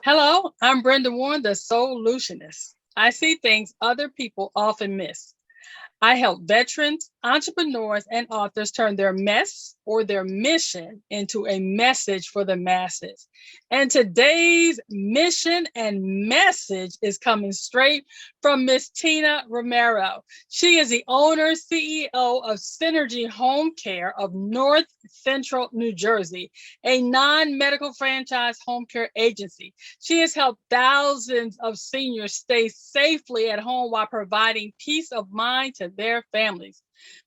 Hello, I'm Brenda Warren, the Soulutionist. I see things other people often miss. I help veterans, entrepreneurs, and authors turn their mess or their mission into a message for the masses. And today's mission and message is coming straight from Miss Tina Romero. She is the owner, CEO of Synergy Home Care of North Central New Jersey, a non medical franchise home care agency. She has helped thousands of seniors stay safely at home while providing peace of mind to their families.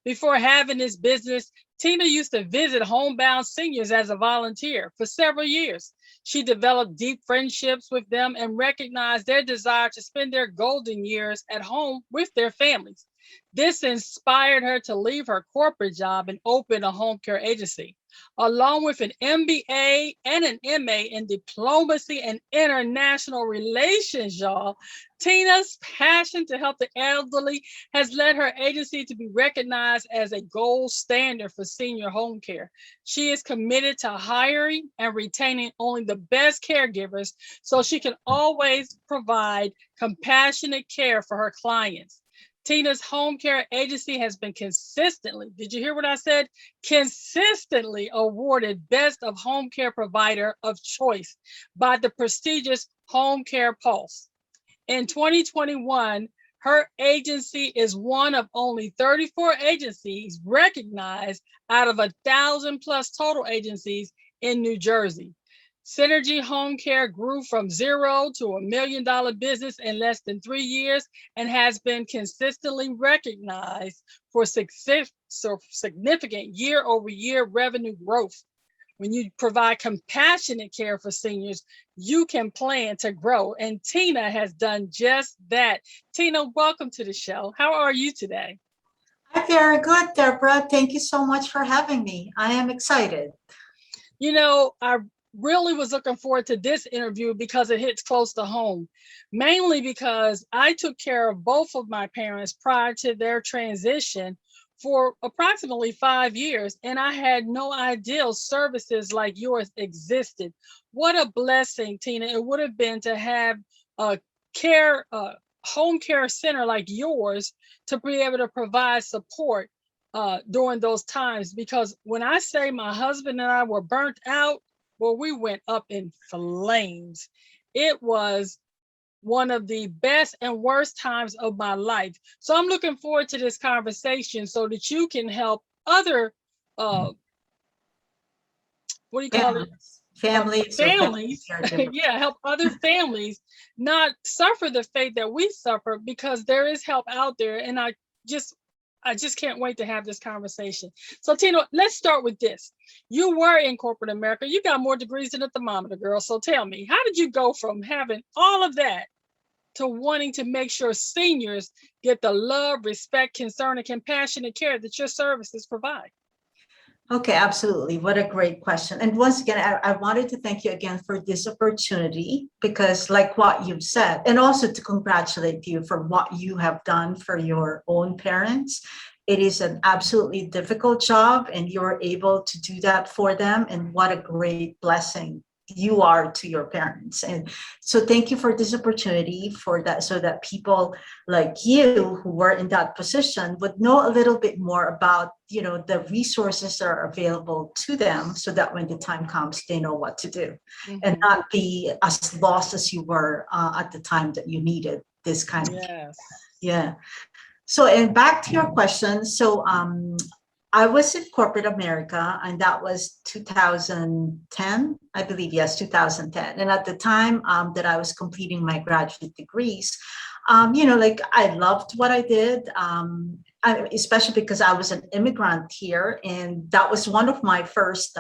Before having this business, Tina used to visit homebound seniors as a volunteer for several years. She developed deep friendships with them and recognized their desire to spend their golden years at home with their families. This inspired her to leave her corporate job and open a home care agency. Along with an MBA and an MA in diplomacy and international relations, y'all, Tina's passion to help the elderly has led her agency to be recognized as a gold standard for senior home care. She is committed to hiring and retaining only the best caregivers so she can always provide compassionate care for her clients. Tina's home care agency has been consistently, did you hear what I said? Consistently awarded Best of Home Care Provider of Choice by the prestigious HomeCare Pulse. In 2021, her agency is one of only 34 agencies recognized out of 1,000 plus total agencies in New Jersey. Synergy Home Care grew from zero to $1 million business in less than 3 years and has been consistently recognized for significant year-over-year revenue growth. When you provide compassionate care for seniors, you can plan to grow. And Tina has done just that. Tina, welcome to the show. How are you today? I'm very good, Deborah. Thank you so much for having me. I am excited. I really was looking forward to this interview because it hits close to home, mainly because I took care of both of my parents prior to their transition for approximately 5 years, and I had no idea services like yours existed. What a blessing, Tina, it would have been to have a care, home care center like yours to be able to provide support during those times. Because when I say my husband and I were burnt out, well, we went up in flames. It was one of the best and worst times of my life. So I'm looking forward to this conversation so that you can help other, what do you call it? Families or Families, caregivers. yeah, help other families not suffer the fate that we suffer because there is help out there. And just I just can't wait to have this conversation. So, Tina, let's start with this. You were in corporate America. You got more degrees than a thermometer, girl. So tell me, how did you go from having all of that to wanting to make sure seniors get the love, respect, concern, and compassionate care that your services provide? Okay, absolutely. What a great question. And once again, I wanted to thank you again for this opportunity because, like what you've said, and also to congratulate you for what you have done for your own parents. It is an absolutely difficult job, and you're able to do that for them. And what a great blessing you are to your parents. And so thank you for this opportunity for that, so that people like you who were in that position would know a little bit more about the resources that are available to them, so that when the time comes they know what to do. And not be as lost as you were at the time that you needed this kind of Yes. yeah. So, and back to your question. So I was in corporate America, and that was 2010, I believe. Yes, 2010. And at the time that I was completing my graduate degrees, like I loved what I did, especially because I was an immigrant here. And that was one of my first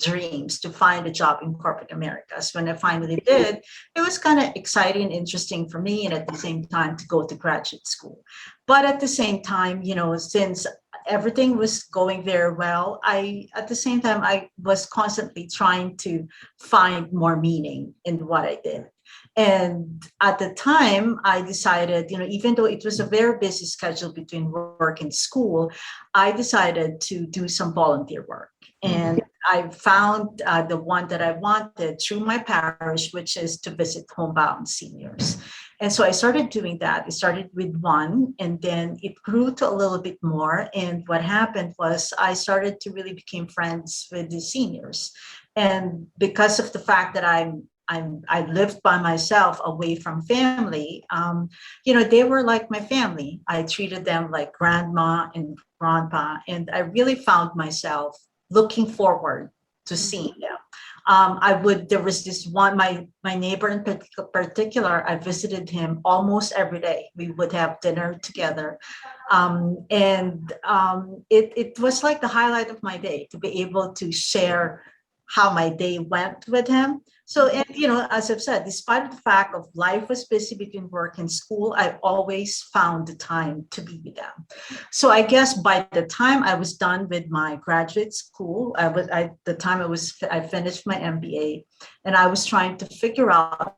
dreams, to find a job in corporate America. So when I finally did, it was kind of exciting, interesting for me, and at the same time to go to graduate school. But at the same time, since everything was going very well, at the same time, I was constantly trying to find more meaning in what I did. And at the time, I decided, even though it was a very busy schedule between work and school, I decided to do some volunteer work. And I found the one that I wanted through my parish, which is to visit homebound seniors. And so I started doing that. It started with one, and then it grew to a little bit more. And what happened was I started to really become friends with the seniors. And because of the fact that I lived by myself away from family, they were like my family. I treated them like grandma and grandpa, and I really found myself looking forward to seeing them. There was this one, my neighbor in particular, I visited him almost every day. We would have dinner together. It was like the highlight of my day to be able to share how my day went with him. So, and as I've said, despite the fact of life was busy between work and school, I always found the time to be with them. So I guess by the time I was done with my graduate school, I finished my MBA, and I was trying to figure out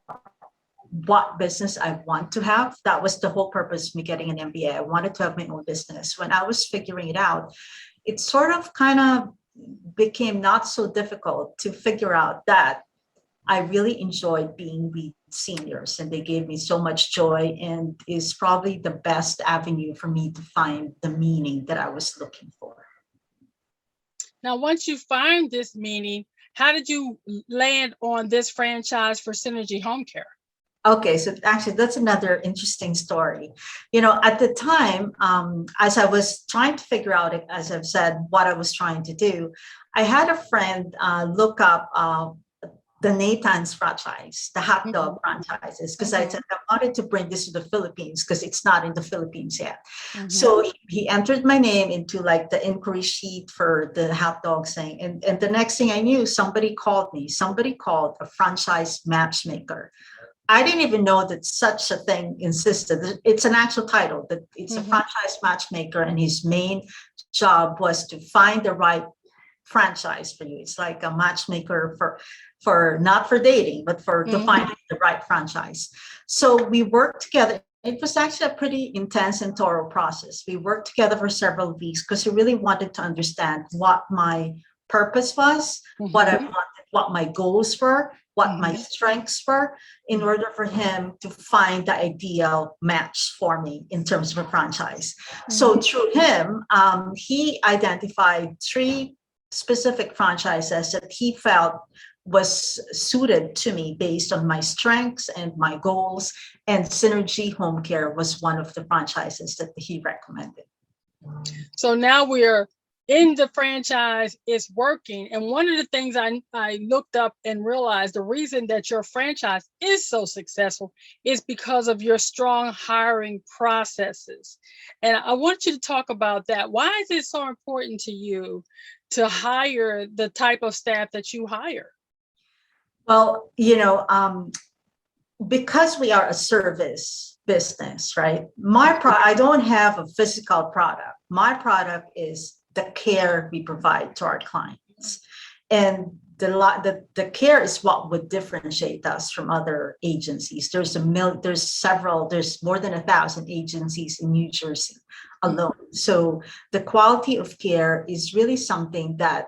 what business I want to have. That was the whole purpose of me getting an MBA. I wanted to have my own business. When I was figuring it out, it sort of kind of became not so difficult to figure out that I really enjoyed being with seniors, and they gave me so much joy, and is probably the best avenue for me to find the meaning that I was looking for. Now, once you find this meaning, how did you land on this franchise for Synergy Home Care? Okay, so actually, that's another interesting story. At the time, as I was trying to figure out, as I've said, what I was trying to do, I had a friend look up the Nathan's franchise, the hot dog franchises, because I said I wanted to bring this to the Philippines because it's not in the Philippines yet. So he entered my name into like the inquiry sheet for the hot dog thing. And the next thing I knew, somebody called a franchise matchmaker. I didn't even know that such a thing existed. It's an actual title, that it's a franchise matchmaker, and his main job was to find the right franchise for you. It's like a matchmaker for not for dating, but for to find the right franchise. So we worked together. It was actually a pretty intense and thorough process. We worked together for several weeks because he really wanted to understand what my purpose was, what I wanted, what my goals were, what my strengths were, in order for him to find the ideal match for me in terms of a franchise. So through him, he identified 3 specific franchises that he felt was suited to me based on my strengths and my goals. And Synergy Home Care was one of the franchises that he recommended. So now we're in the franchise, it's working. And one of the things I looked up and realized, the reason that your franchise is so successful is because of your strong hiring processes. And I want you to talk about that. Why is it so important to you to hire the type of staff that you hire? Well, because we are a service business, right? I don't have a physical product. My product is the care we provide to our clients. And the care is what would differentiate us from other agencies. There's more than 1,000 agencies in New Jersey alone. So the quality of care is really something that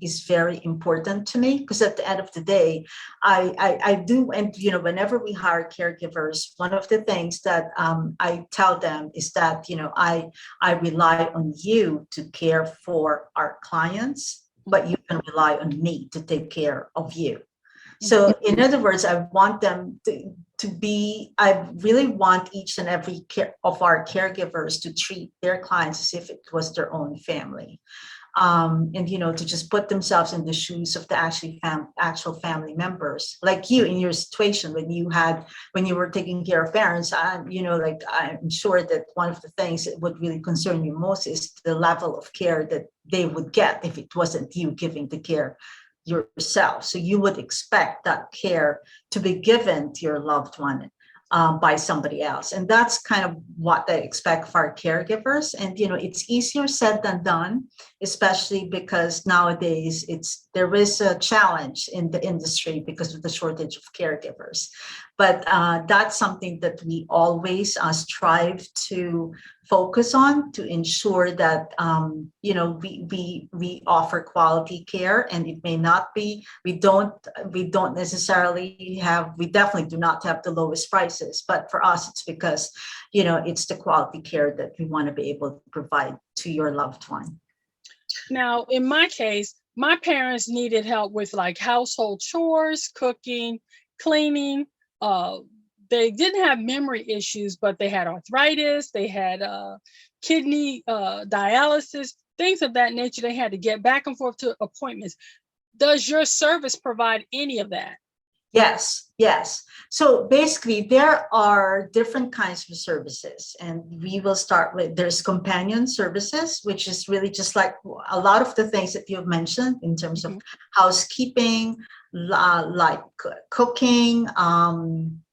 is very important to me, because at the end of the day, I do, and whenever we hire caregivers, one of the things that I tell them is that I rely on you to care for our clients, but you can rely on me to take care of you. So in other words, I want them I really want each and every of our caregivers to treat their clients as if it was their own family. And to just put themselves in the shoes of the actual family members, like you in your situation when you were taking care of parents. I'm sure that one of the things that would really concern you most is the level of care that they would get if it wasn't you giving the care yourself. So you would expect that care to be given to your loved one by somebody else. And that's kind of what I expect for our caregivers. And, it's easier said than done, especially because nowadays there is a challenge in the industry because of the shortage of caregivers. But that's something that we always strive to focus on to ensure that we offer quality care. And it may not be, we don't necessarily have, we definitely do not have the lowest prices, but for us it's because it's the quality care that we want to be able to provide to your loved one. Now, in my case, my parents needed help with like household chores, cooking, cleaning. Uh, they didn't have memory issues, but they had arthritis, they had kidney dialysis, things of that nature. They had to get back and forth to appointments. Does your service provide any of that? Yes, yes. So basically, there are different kinds of services, and we will start with there's companion services, which is really just like a lot of the things that you've mentioned in terms of Mhm. housekeeping, like cooking.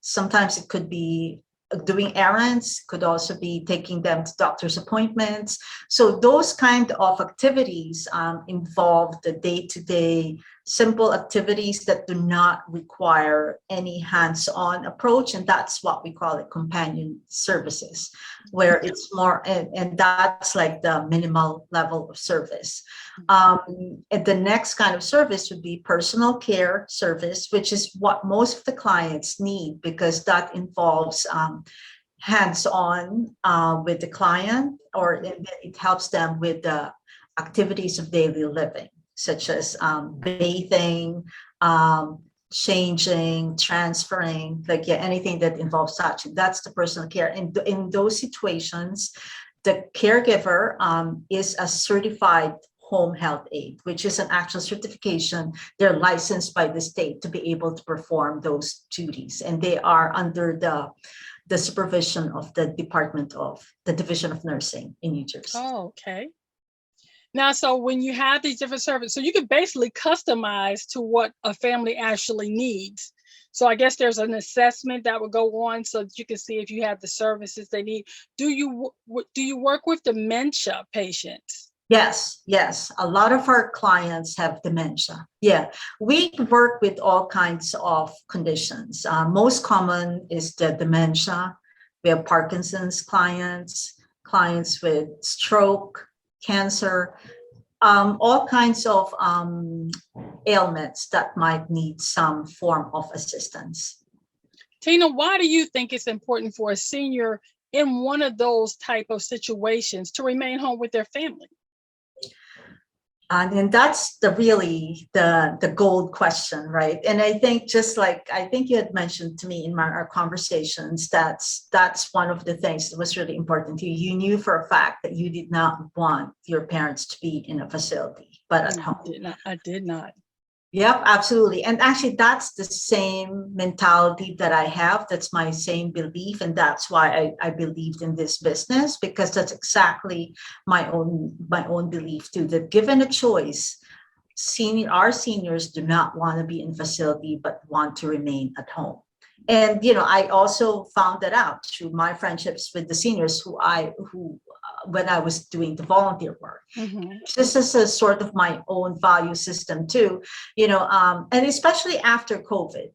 Sometimes it could be doing errands, could also be taking them to doctor's appointments. So those kind of activities involve the day-to-day simple activities that do not require any hands-on approach, and that's what we call it companion services, where it's more, and that's like the minimal level of service. And the next kind of service would be personal care service, which is what most of the clients need, because that involves hands-on with the client, or it helps them with the activities of daily living, such as bathing, changing, transferring, like anything that involves such. That's the personal care. And in those situations, the caregiver is a certified home health aide, which is an actual certification. They're licensed by the state to be able to perform those duties. And they are under the supervision of the Division of Nursing in New Jersey. Oh, okay. Now, so when you have these different services, so you can basically customize to what a family actually needs. So I guess there's an assessment that would go on so that you can see if you have the services they need. Do you work with dementia patients? Yes, yes. A lot of our clients have dementia. Yeah, we work with all kinds of conditions. Most common is the dementia. We have Parkinson's clients with stroke, cancer, all kinds of ailments that might need some form of assistance. Tina, why do you think it's important for a senior in one of those type of situations to remain home with their family? And that's the gold question, right? And I think, just like I think you had mentioned to me in our conversations, that's one of the things that was really important to you. You knew for a fact that you did not want your parents to be in a facility, but at home. I did not. Yep, absolutely. And actually, that's the same mentality that I have. That's my same belief. And that's why I believed in this business, because that's exactly my own belief too, that given a choice, our seniors do not want to be in facility, but want to remain at home. And I also found that out through my friendships with the seniors who when I was doing the volunteer work. Mm-hmm. This is a sort of my own value system too, and especially after COVID.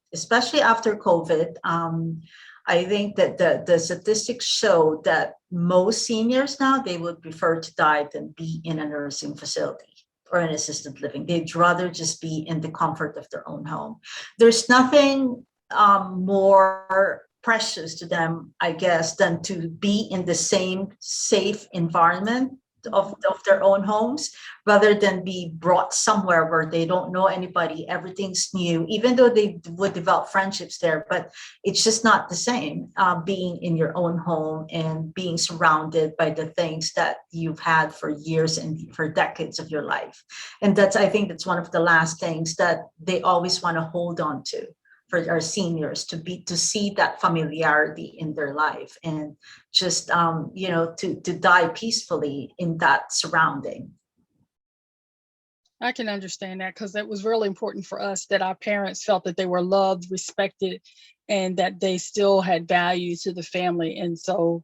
I think that the statistics show that most seniors now, they would prefer to die than be in a nursing facility or an assisted living. They'd rather just be in the comfort of their own home. There's nothing more precious to them, I guess, than to be in the same safe environment of their own homes, rather than be brought somewhere where they don't know anybody, everything's new, even though they would develop friendships there. But it's just not the same being in your own home and being surrounded by the things that you've had for years and for decades of your life. And I think that's one of the last things that they always want to hold on to, for our seniors to see that familiarity in their life, and just to die peacefully in that surrounding. I can understand that, because it was really important for us that our parents felt that they were loved, respected, and that they still had value to the family. And so,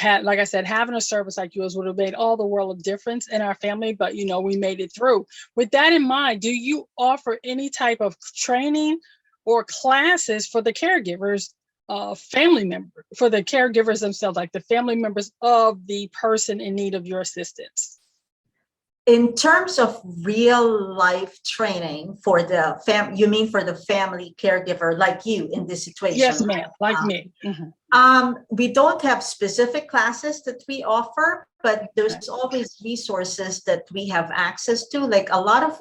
like I said, having a service like yours would have made all the world of difference in our family, but we made it through. With that in mind, do you offer any type of training or classes for the caregivers family member, for the caregivers themselves, like the family members of the person in need of your assistance? In terms of real life training for the you mean for the family caregiver like you in this situation, Yes, right? ma'am, like me. Mhm. We don't have specific classes that we offer, but Okay. there's always resources that we have access to. Like a lot of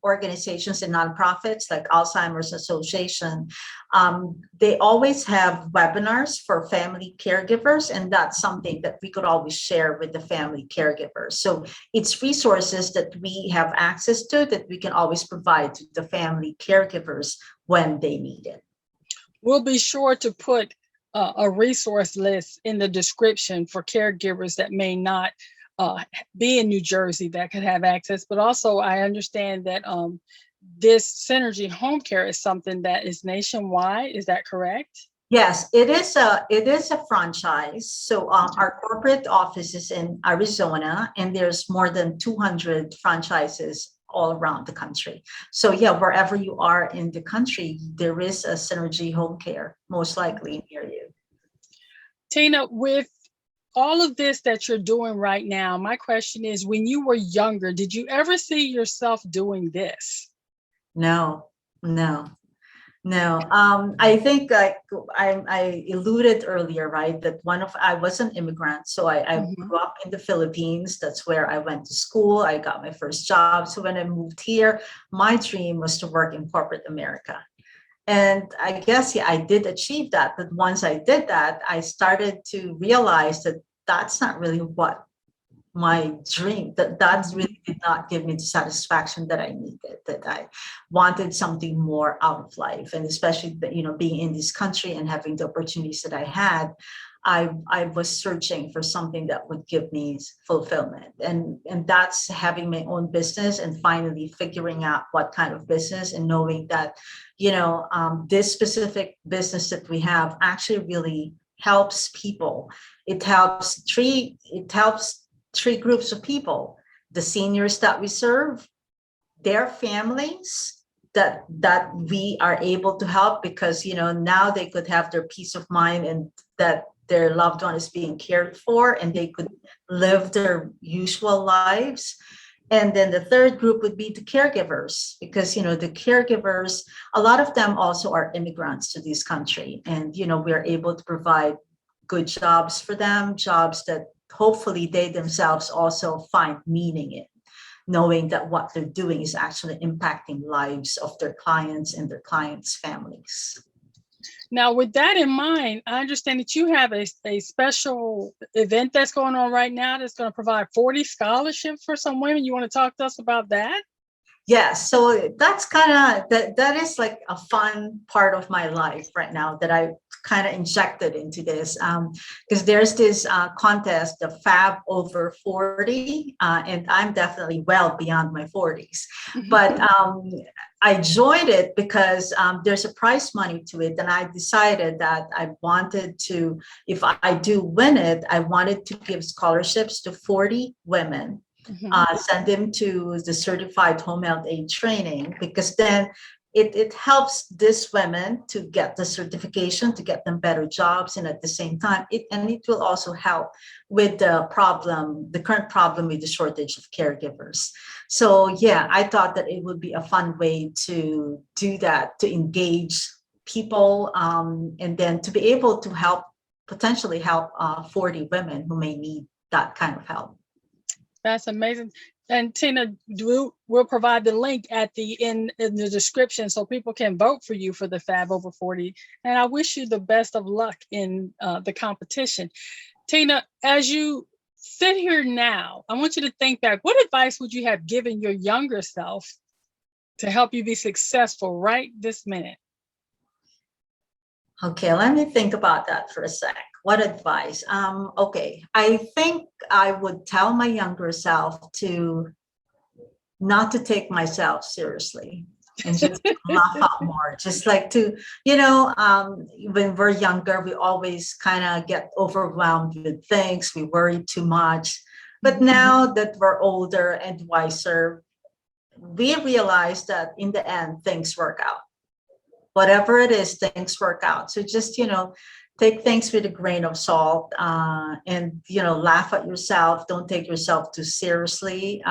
organizations and nonprofits, like Alzheimer's Association, they always have webinars for family caregivers, and that's something that we could always share with the family caregivers. So it's resources that we have access to that we can always provide to the family caregivers when they need it. We'll be sure to put a resource list in the description for caregivers that may not be in New Jersey that could have access. But also, I understand that this Synergy Home Care is something that is nationwide. Is that correct? Yes, it is a franchise. So our corporate office is in Arizona, and there's more than 200 franchises all around the country. So yeah, wherever you are in the country, there is a Synergy Home Care, most likely near you. Tina, with all of this that you're doing right now, my question is, when you were younger, did you ever see yourself doing this? No, no. No, I think like I alluded earlier, right? That I was an immigrant, so I Mhm. grew up in the Philippines. That's where I went to school. I got my first job. So when I moved here, my dream was to work in corporate America. And I guess, yeah, I did achieve that. But once I did that, I started to realize that that's not really what my dream, that Mhm. really did not give me the satisfaction that I needed, that I wanted something more out of life. And especially being in this country and having the opportunities that I had, I was searching for something that would give me fulfillment, and that's having my own business and finally figuring out what kind of business, and knowing that this specific business that we have actually really helps people. It helps three groups of people: the seniors that we serve, their families that we are able to help, because now they could have their peace of mind, and that their loved one is being cared for, and they could live their usual lives. And then the third group would be the caregivers, because the caregivers, a lot of them also are immigrants to this country, and we're able to provide good jobs for them, jobs that hopefully they themselves also find meaning in, knowing that what they're doing is actually impacting lives of their clients and their clients' families. Now, with that in mind, I understand that you have a special event that's going on right now that's going to provide 40 scholarships for some women. You want to talk to us about that? Yes, so that's kind of that is like a fun part of my life right now that I kind of injected into this, because there's this contest, the Fab Over 40, and I'm definitely well beyond my 40s, but I joined it because there's a prize money to it, and I decided that I wanted to, if I do win it, I wanted to give scholarships to 40 women, Mhm. send them to the certified home health aid training, because then it helps these women to get the certification, to get them better jobs, and at the same time it will also help with the current problem with the shortage of caregivers. So yeah, I thought that it would be a fun way to do that, to engage people, and then to be able to potentially help 40 women who may need that kind of help. That's amazing. And Tina, we'll provide the link at in the description so people can vote for you for the Fab Over 40. And I wish you the best of luck in the competition. Tina, as you sit here now, I want you to think back. What advice would you have given your younger self to help you be successful right this minute? Okay, let me think about that for a sec. What advice? Okay, I think I would tell my younger self to not to take myself seriously, and just laugh out more. Just like to, when we're younger, we always kind of get overwhelmed with things. We worry too much. But now that we're older and wiser, we realize that in the end, things work out. whatever it is, things work out. So just, take things with a grain of salt, and, laugh at yourself. Don't take yourself too seriously.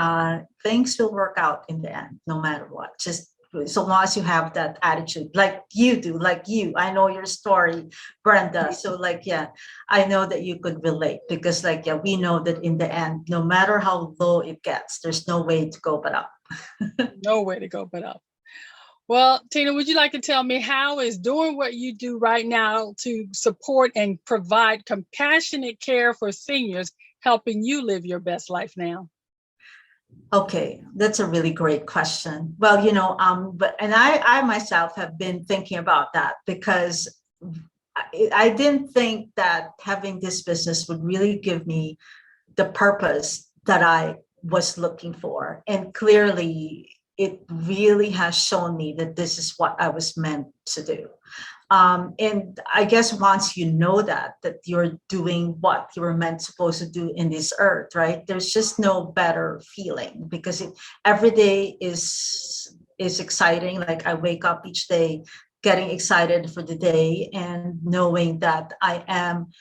Things will work out in the end, no matter what. Just so long as you have that attitude, like you do, like you. I know your story, Brenda. So yeah, I know that you could relate, because yeah, we know that in the end, no matter how low it gets, there's no way to go but up. No way to go but up. Well, Tina, would you like to tell me how is doing what you do right now to support and provide compassionate care for seniors helping you live your best life now? Okay, that's a really great question. Well, but and I myself have been thinking about that, because I didn't think that having this business would really give me the purpose that I was looking for. And clearly, it really has shown me that this is what I was meant to do. And I guess once you know that you're doing what you were meant supposed to do in this earth, right? There's just no better feeling, because every day is exciting. Like I wake up each day getting excited for the day, and knowing that I am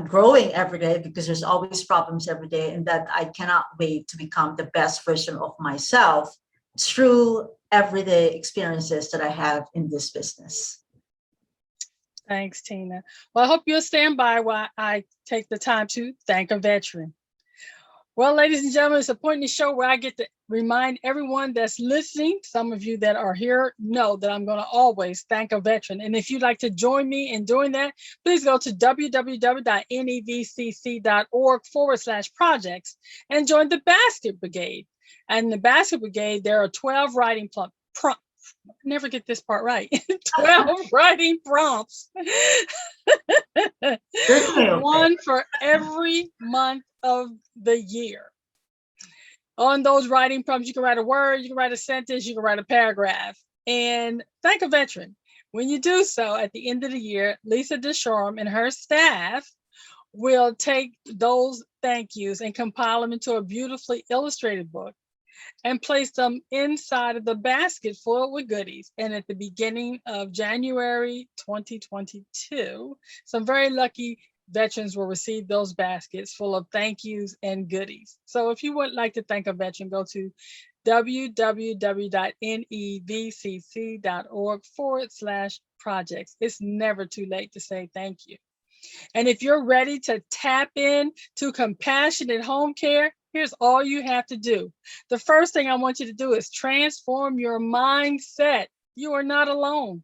growing every day, because there's always problems every day, and that I cannot wait to become the best version of myself through everyday experiences that I have in this business. Thanks, Tina. Well, I hope you'll stand by while I take the time to thank a veteran. Well, ladies and gentlemen, it's a point in the show where I get to remind everyone that's listening. Some of you that are here know that I'm going to always thank a veteran. And if you'd like to join me in doing that, please go to www.nevcc.org/projects and join the Basket Brigade. And in the Basket Brigade, there are 12 writing prompts. Never get this part right. 12 writing prompts. One for every month of the year. On those writing prompts, you can write a word, you can write a sentence, you can write a paragraph, and thank a veteran. When you do so, at the end of the year, Lisa Deschorme and her staff will take those thank yous and compile them into a beautifully illustrated book and place them inside of the basket full with goodies. And at the beginning of January 2022, some very lucky veterans will receive those baskets full of thank yous and goodies. So if you would like to thank a veteran, go to www.nevcc.org/projects. It's never too late to say thank you. And if you're ready to tap in to compassionate home care, here's all you have to do. The first thing I want you to do is transform your mindset. You are not alone.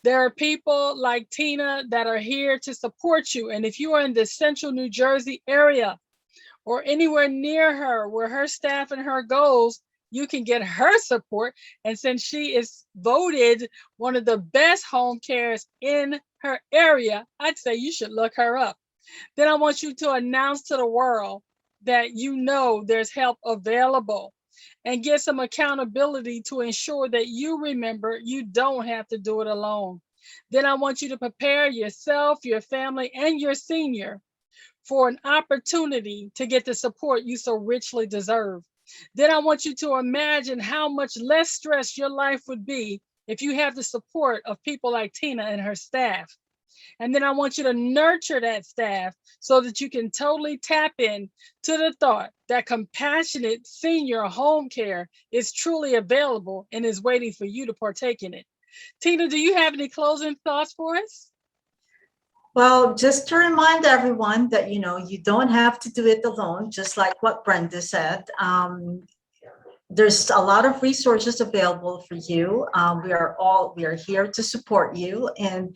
There are people like Tina that are here to support you. And if you are in the central New Jersey area or anywhere near her where her staff and her goes, you can get her support. And since she is voted one of the best home cares in her area, I'd say you should look her up. Then I want you to announce to the world that you know there's help available, and get some accountability to ensure that you remember you don't have to do it alone. Then I want you to prepare yourself, your family, and your senior for an opportunity to get the support you so richly deserve. Then I want you to imagine how much less stress your life would be if you have the support of people like Tina and her staff. And then I want you to nurture that staff so that you can totally tap in to the thought that compassionate senior home care is truly available and is waiting for you to partake in it. Tina, do you have any closing thoughts for us? Well, just to remind everyone that, you don't have to do it alone, just like what Brenda said. There's a lot of resources available for you. We are here to support you. And,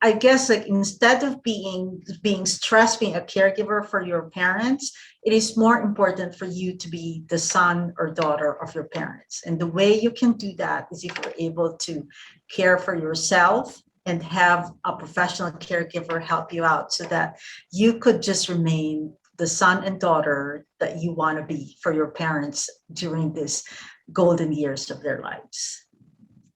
I guess like instead of being stressed being a caregiver for your parents, it is more important for you to be the son or daughter of your parents. And the way you can do that is if you're able to care for yourself and have a professional caregiver help you out, so that you could just remain the son and daughter that you want to be for your parents during this golden years of their lives.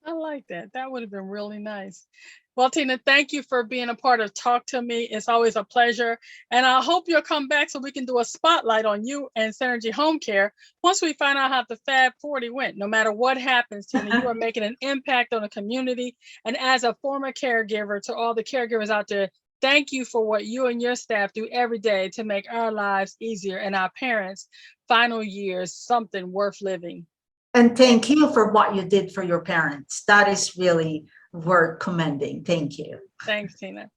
I like that. That would have been really nice. Well, Tina, thank you for being a part of Talk to Me. It's always a pleasure. And I hope you'll come back so we can do a spotlight on you and Synergy Home Care once we find out how the Fab 40 went. No matter what happens, Tina, you are making an impact on the community. And as a former caregiver, to all the caregivers out there, thank you for what you and your staff do every day to make our lives easier and our parents' final years something worth living. And thank you for what you did for your parents. That is really worth commending. Thank you. Thanks, Tina.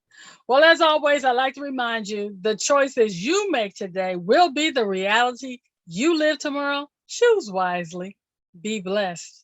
Well, as always, I like to remind you the choices you make today will be the reality you live tomorrow. Choose wisely. Be blessed.